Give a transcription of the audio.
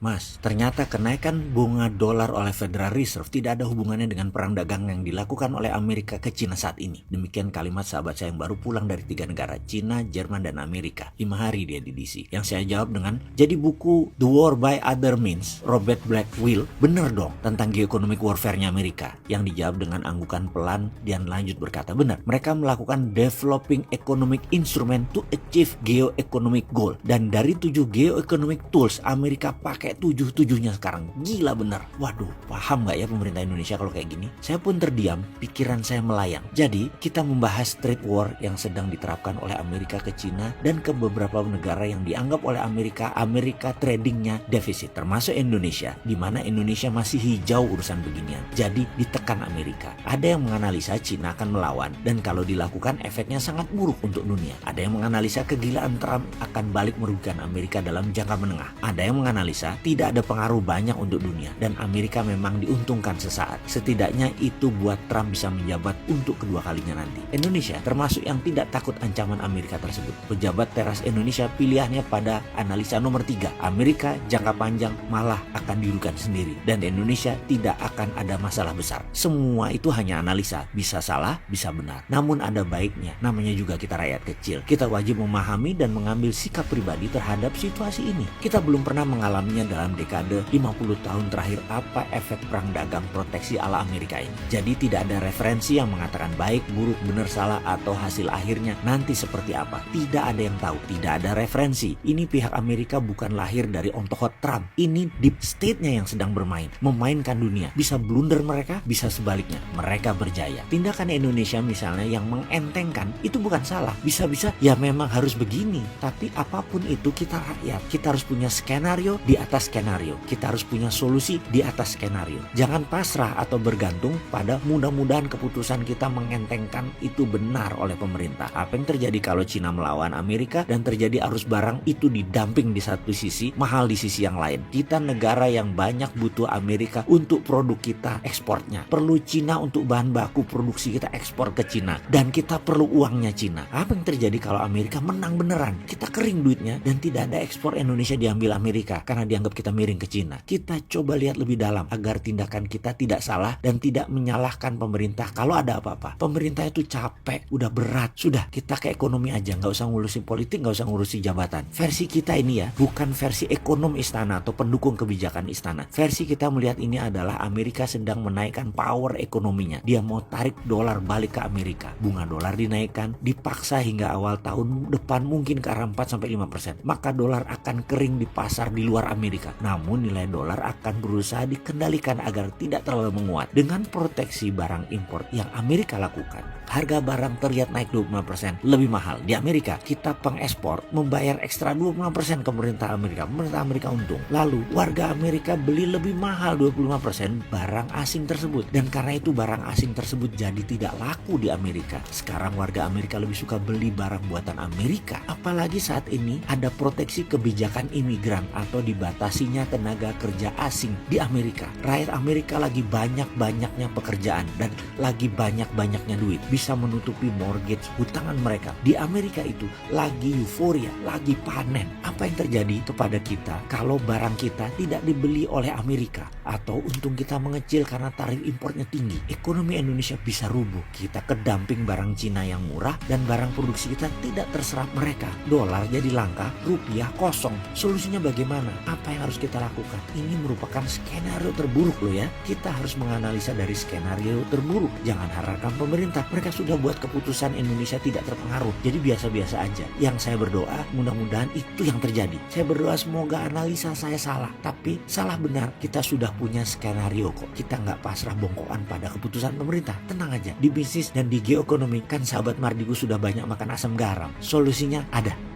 Mas, ternyata kenaikan bunga dolar oleh Federal Reserve tidak ada hubungannya dengan perang dagang yang dilakukan oleh Amerika ke Cina saat ini. Demikian kalimat sahabat saya yang baru pulang dari 3 negara, Cina, Jerman, dan Amerika. 5 hari dia di DC. Yang saya jawab dengan, jadi buku The War by Other Means, Robert Blackwell, bener dong tentang geoeconomic warfare-nya Amerika. Yang dijawab dengan anggukan pelan dan lanjut berkata, benar, mereka melakukan developing economic instrument to achieve geoeconomic goal. Dan dari 7 geoeconomic tools, Amerika pakai 7-7-nya sekarang. Gila bener. Waduh, paham gak ya pemerintah Indonesia kalau kayak gini? Saya pun terdiam, pikiran saya melayang. Jadi, kita membahas trade war yang sedang diterapkan oleh Amerika ke Cina dan ke beberapa negara yang dianggap oleh Amerika tradingnya defisit, termasuk Indonesia, di mana Indonesia masih hijau urusan beginian. Jadi, ditekan Amerika. Ada yang menganalisa Cina akan melawan dan kalau dilakukan efeknya sangat buruk untuk dunia. Ada yang menganalisa kegilaan Trump akan balik merugikan Amerika dalam jangka menengah. Ada yang menganalisa tidak ada pengaruh banyak untuk dunia dan Amerika memang diuntungkan sesaat. Setidaknya itu buat Trump bisa menjabat untuk kedua kalinya nanti. Indonesia termasuk yang tidak takut ancaman Amerika tersebut. Pejabat teras Indonesia pilihannya pada analisa nomor 3. Amerika jangka panjang malah akan dirugikan sendiri dan Indonesia tidak akan ada masalah besar. Semua itu hanya analisa, bisa salah, bisa benar. Namun ada baiknya, namanya juga kita rakyat kecil. Kita wajib memahami dan mengambil sikap pribadi terhadap situasi ini. Kita belum pernah mengalaminya dalam dekade 50 tahun terakhir apa efek perang dagang proteksi ala Amerika ini. Jadi tidak ada referensi yang mengatakan baik, buruk, benar, salah atau hasil akhirnya nanti seperti apa. Tidak ada yang tahu, tidak ada referensi. Ini pihak Amerika bukan lahir dari ontohot Trump. Ini deep state-nya yang sedang bermain, memainkan dunia. Bisa blunder mereka, bisa sebaliknya. Mereka berjaya. Tindakan Indonesia misalnya yang mengentengkan itu bukan salah. Bisa-bisa ya memang harus begini. Tapi apapun itu kita rakyat. Kita harus punya skenario di atas skenario. Kita harus punya solusi di atas skenario. Jangan pasrah atau bergantung pada mudah-mudahan keputusan kita mengentengkan itu benar oleh pemerintah. Apa yang terjadi kalau Cina melawan Amerika dan terjadi arus barang itu didumping di satu sisi, mahal di sisi yang lain. Kita negara yang banyak butuh Amerika untuk produk kita ekspornya. Perlu Cina untuk bahan baku produksi kita ekspor ke Cina. Dan kita perlu uangnya Cina. Apa yang terjadi kalau Amerika menang beneran? Kita kering duitnya dan tidak ada ekspor Indonesia diambil Amerika karena dianggap kita miring ke Cina. Kita coba lihat lebih dalam agar tindakan kita tidak salah dan tidak menyalahkan pemerintah kalau ada apa-apa. Pemerintah itu capek, udah berat. Sudah, kita ke ekonomi aja, nggak usah ngurusin politik, nggak usah ngurusin jabatan. Versi kita ini ya, bukan versi ekonom istana atau pendukung kebijakan istana. Versi kita melihat ini adalah Amerika sedang menaikkan power ekonominya. Dia mau tarik dolar balik ke Amerika. Bunga dolar dinaikkan, dipaksa hingga awal tahun depan mungkin ke arah 4-5%. Maka dolar akan kering di pasar di luar Amerika. Namun nilai dolar akan berusaha dikendalikan agar tidak terlalu menguat. Dengan proteksi barang impor yang Amerika lakukan, harga barang terlihat naik 25% lebih mahal. Di Amerika, kita pengekspor membayar ekstra 25% ke pemerintah Amerika. Pemerintah Amerika untung. Lalu, warga Amerika beli lebih mahal 25% barang asing tersebut. Dan karena itu barang asing tersebut jadi tidak laku di Amerika. Sekarang warga Amerika lebih suka beli barang buatan Amerika. Apalagi saat ini ada proteksi kebijakan imigran atau dibatasinya tenaga kerja asing di Amerika. Rakyat Amerika lagi banyak-banyaknya pekerjaan dan lagi banyak-banyaknya duit. Bisa menutupi mortgage hutangan mereka. Di Amerika itu lagi euforia, lagi panen. Apa yang terjadi kepada kita kalau barang kita tidak dibeli oleh Amerika? Atau untung kita mengecil karena tarif impornya tinggi. Ekonomi Indonesia bisa rubuh. Kita kedamping barang Cina yang murah dan barang produksi kita tidak terserap mereka. Dolar jadi langka, rupiah kosong. Solusinya bagaimana? Apa yang harus kita lakukan? Ini merupakan skenario terburuk loh ya. Kita harus menganalisa dari skenario terburuk. Jangan harapkan pemerintah. Mereka sudah buat keputusan Indonesia tidak terpengaruh. Jadi biasa-biasa aja. Yang saya berdoa mudah-mudahan itu yang terjadi. Saya berdoa semoga analisa saya salah. Tapi salah benar. Kita sudah punya skenario kok. Kita nggak pasrah bongkokan pada keputusan pemerintah. Tenang aja. Di bisnis dan di geoekonomi kan sahabat Mardigu sudah banyak makan asam garam. Solusinya ada.